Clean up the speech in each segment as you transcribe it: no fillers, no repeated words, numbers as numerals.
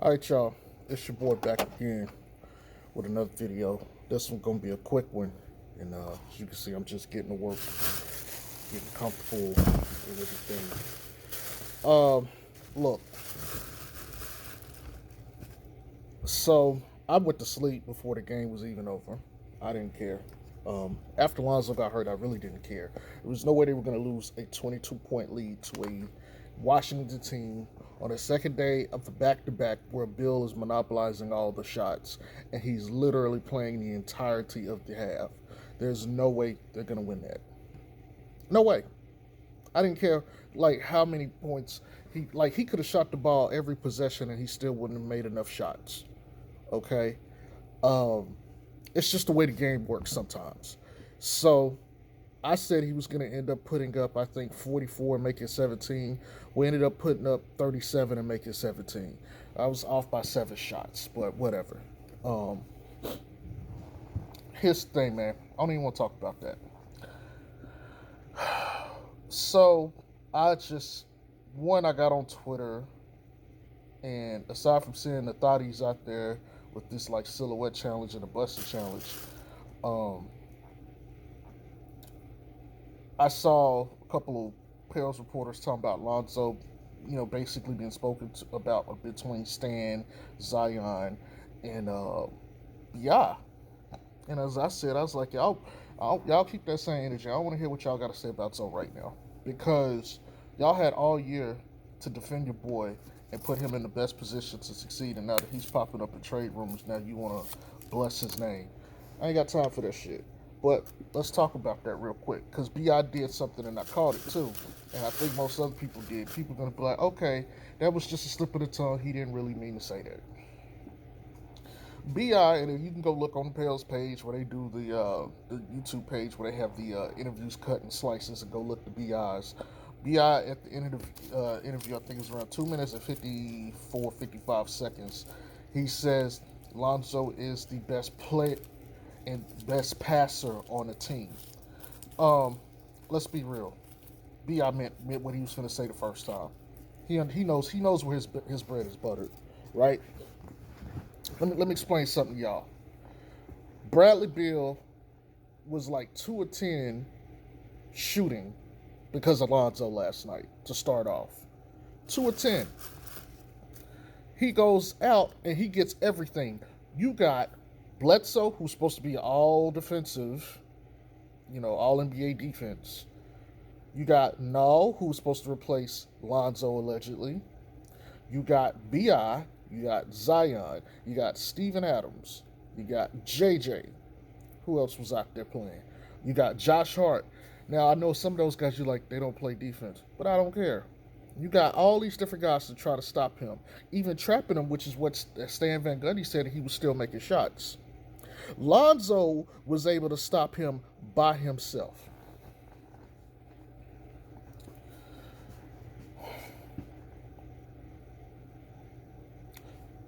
All right, y'all. It's your boy back again with another video. This one gonna be a quick one, and as you can see, I'm just getting to work, getting comfortable and everything. Look. So I went to sleep before the game was even over. I didn't care. After Lonzo got hurt, I really didn't care. There was no way they were going to lose a 22-point lead to a Washington team on the second day of the back-to-back where Bill is monopolizing all the shots and he's literally playing the entirety of the half. There's no way they're going to win that. No way. I didn't care like how many points he could have shot the ball every possession and he still wouldn't have made enough shots. Okay, um, it's just the way the game works sometimes. So I said he was going to end up putting up, I think, 44 and make it 17. We ended up putting up 37 and make it 17. I was off by 7 shots, but whatever. Um, Here's the thing, man. I don't even want to talk about that. So I just, one, I got on Twitter, and aside from seeing the thotties out there with this like silhouette challenge and a busted challenge, um, I saw a couple of Pels reporters talking about Lonzo, basically being spoken to about between Stan, Zion, and Bi. And as I said, I was like, y'all keep that same energy. I want to hear what y'all got to say about Zoe right now because y'all had all year to defend your boy and put him in the best position to succeed. And now that he's popping up in trade rumors, now you want to bless his name. I ain't got time for that shit. But let's talk about that real quick because Bi did something and I caught it too, and I think most other people did. People are gonna be like, okay, that was just a slip of the tongue. He didn't really mean to say that. Bi, and you can go look on the Pales page where they do the YouTube page where they have the interviews cut and slices, and go look the Bi's. Bi at the end of the interview, I think it's around 2 minutes and 54, 55 seconds. He says Lonzo is the best player and best passer on the team. Um, let's be real. Bi meant what he was going to say the first time. He knows where his bread is buttered, right? Let me explain something, y'all. Bradley Beal was like 2 of 10 shooting because of Lonzo last night to start off. 2 of 10. He goes out and he gets everything. You got Bledsoe, who's supposed to be all defensive, all NBA defense. You got Null, who's supposed to replace Lonzo allegedly. You got Bi. You got Zion. You got Steven Adams. You got JJ. Who else was out there playing? You got Josh Hart. Now I know some of those guys you like they don't play defense, but I don't care. You got all these different guys to try to stop him, even trapping him, which is what Stan Van Gundy said he was still making shots. Lonzo was able to stop him by himself.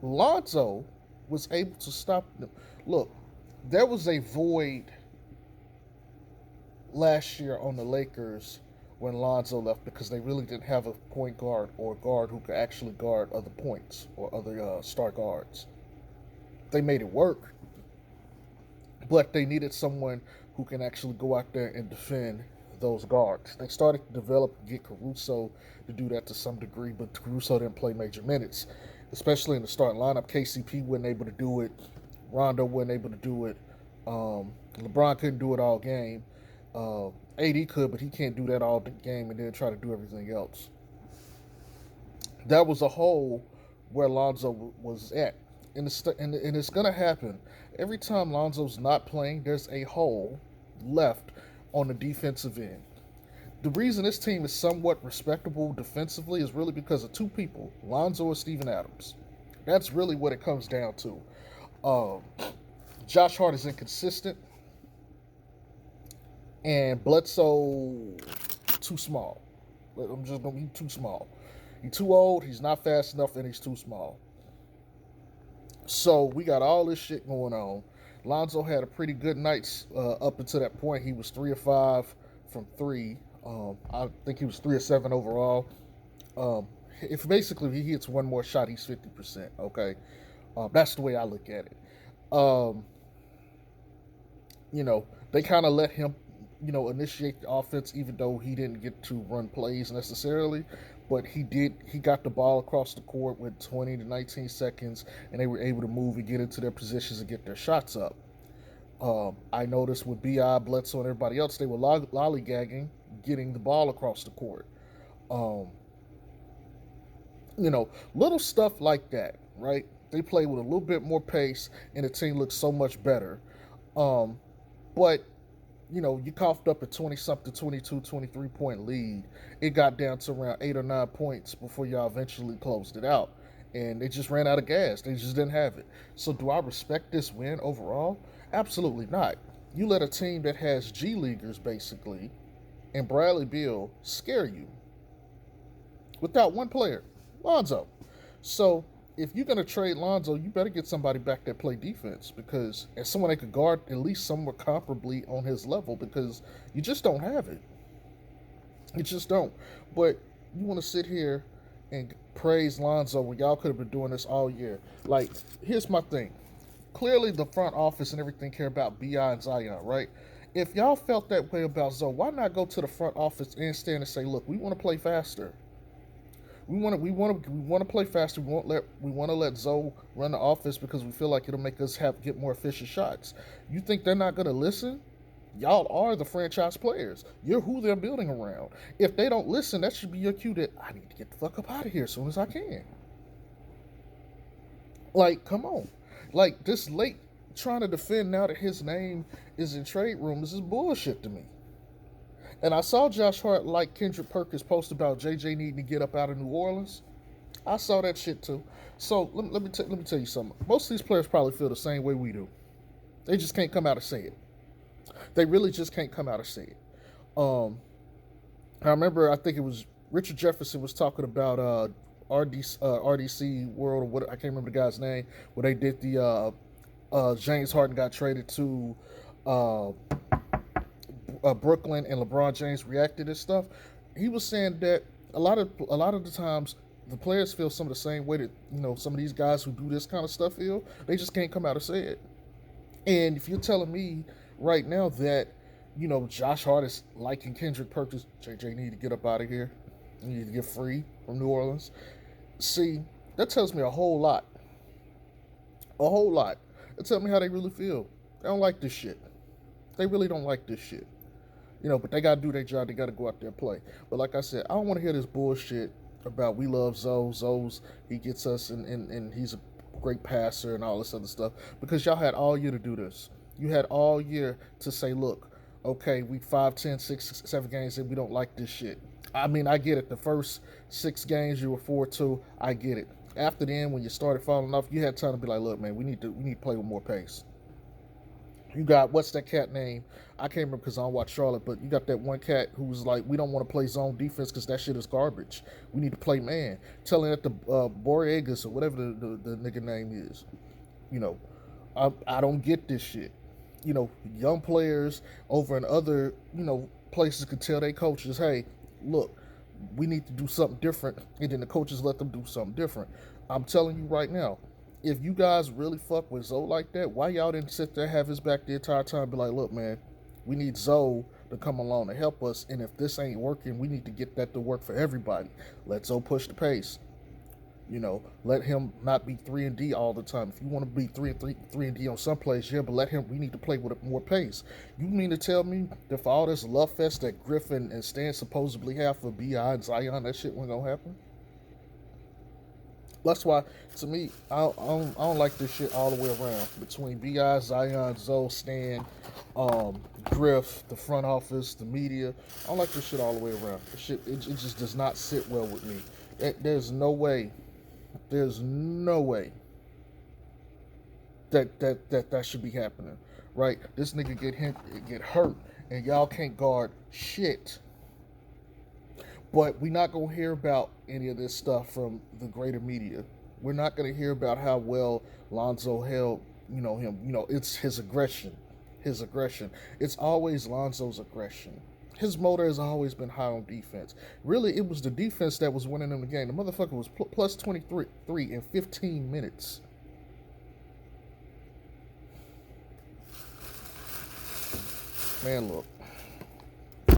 Lonzo was able to stop them. Look, there was a void last year on the Lakers when Lonzo left because they really didn't have a point guard or a guard who could actually guard other points or other star guards. They made it work, but they needed someone who can actually go out there and defend those guards. They started to develop and get Caruso to do that to some degree, but Caruso didn't play major minutes, especially in the starting lineup. KCP wasn't able to do it. Rondo wasn't able to do it. LeBron couldn't do it all game. AD could, but he can't do that all game and then try to do everything else. That was a hole where Lonzo was at. And it's going to happen. Every time Lonzo's not playing, there's a hole left on the defensive end. The reason this team is somewhat respectable defensively is really because of two people, Lonzo and Steven Adams. That's really what it comes down to. Um, Josh Hart is inconsistent, and Bledsoe too small. I'm just gonna be too small. He's too old. He's not fast enough, and he's too small. So we got all this shit going on. Lonzo had a pretty good night up until that point. He was 3 of 5 from three. I think he was 3 of 7 overall. Um, if basically he hits one more shot, he's 50%. Okay, that's the way I look at it. Um, you know, they kind of let him, initiate the offense, even though he didn't get to run plays necessarily. But he did. He got the ball across the court with 20 to 19 seconds, and they were able to move and get into their positions and get their shots up. I noticed with Bi, Bledsoe, and everybody else, they were lollygagging, getting the ball across the court. Um, Little stuff like that, right? They play with a little bit more pace, and the team looks so much better. Um, but you coughed up a 20 something, 22, 23 point lead. It got down to around 8 or 9 points before y'all eventually closed it out. And they just ran out of gas. They just didn't have it. So, do I respect this win overall? Absolutely not. You let a team that has G Leaguers basically and Bradley Beal scare you without one player, Lonzo. So, if you're going to trade Lonzo, you better get somebody back that play defense because as someone that could guard at least somewhat comparably on his level because you just don't have it. You just don't. But you want to sit here and praise Lonzo when y'all could have been doing this all year. Like, here's my thing. Clearly, the front office and everything care about Bi and Zion, right? If y'all felt that way about Zoe, why not go to the front office and stand and say, "Look, we want to play faster. We want to play faster. We want to let Zoe run the offense because we feel like it'll make us get more efficient shots." You think they're not gonna listen? Y'all are the franchise players. You're who they're building around. If they don't listen, that should be your cue that I need to get the fuck up out of here as soon as I can. Like, come on. Like, this late trying to defend now that his name is in trade rumors is bullshit to me. And I saw Josh Hart like Kendrick Perkins post about JJ needing to get up out of New Orleans. I saw that shit too. So let me tell you something. Most of these players probably feel the same way we do. They just can't come out and say it. They really just can't come out and say it. Um, I remember I think it was Richard Jefferson was talking about RDC World or what I can't remember the guy's name where they did the James Harden got traded to uh, Brooklyn and LeBron James reacted to stuff. He was saying that a lot of the times the players feel some of the same way that some of these guys who do this kind of stuff feel. They just can't come out and say it. And if you're telling me right now that Josh Hart is liking Kendrick Perkins, JJ need to get up out of here. You need to get free from New Orleans. See, that tells me a whole lot. A whole lot. It tells me how they really feel. They don't like this shit. They really don't like this shit. But they got to do their job. They got to go out there and play. But like I said, I don't want to hear this bullshit about we love Zoe. He gets us and he's a great passer and all this other stuff. Because y'all had all year to do this. You had all year to say, look, okay, week 5, 10, 6, 7 games and we don't like this shit. I mean, I get it. The first 6 games you were 4-2. I get it. After then, when you started falling off, you had time to be like, look, man, we need to play with more pace. You got what's that cat name? I can't remember because I don't watch Charlotte, but you got that one cat who's like, we don't want to play zone defense because that shit is garbage. We need to play man. Telling that the Borregas or whatever the nigga name is. I don't get this shit. Young players over in other places could tell their coaches, hey, look, we need to do something different, and then the coaches let them do something different. I'm telling you right now, if you guys really fuck with Zoe like that, why y'all didn't sit there, have his back the entire time, be like, look, man, we need Zoe to come along and help us, and if this ain't working, we need to get that to work for everybody. Let Zoe push the pace. Let him not be 3-and-D all the time. If you want to be 3-and-D on some plays, yeah, but we need to play with more pace. You mean to tell me that for all this love fest that Griffin and Stan supposedly have for Bi and Zion, that shit wasn't gonna happen? That's why, to me, I don't like this shit all the way around. Between Bi, Zion, Zoe, Stan, Griff, the front office, the media, I don't like this shit all the way around. This shit, it just does not sit well with me. There's no way that should be happening, right? This nigga get hurt, and y'all can't guard shit. But we're not gonna hear about any of this stuff from the greater media. We're not gonna hear about how well Lonzo held, him. It's his aggression. It's always Lonzo's aggression. his motor has always been high on defense. Really, it was the defense that was winning him the game. The motherfucker was plus 23 in 15 minutes. Man, look. I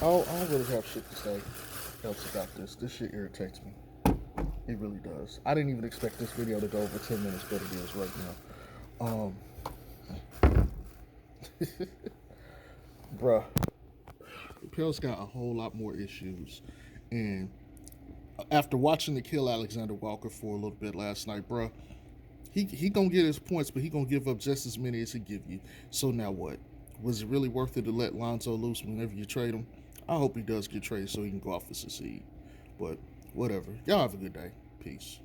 don't really have shit to say else about this. This shit irritates me. It really does. I didn't even expect this video to go over 10 minutes, but it is right now. Bruh, Pell's got a whole lot more issues. And after watching the kill Alexander Walker for a little bit last night, bruh, he gonna get his points, but he gonna give up just as many as he give you. So now what? Was it really worth it to let Lonzo loose whenever you trade him? I hope he does get traded so he can go off and succeed. But whatever. Y'all have a good day. Peace.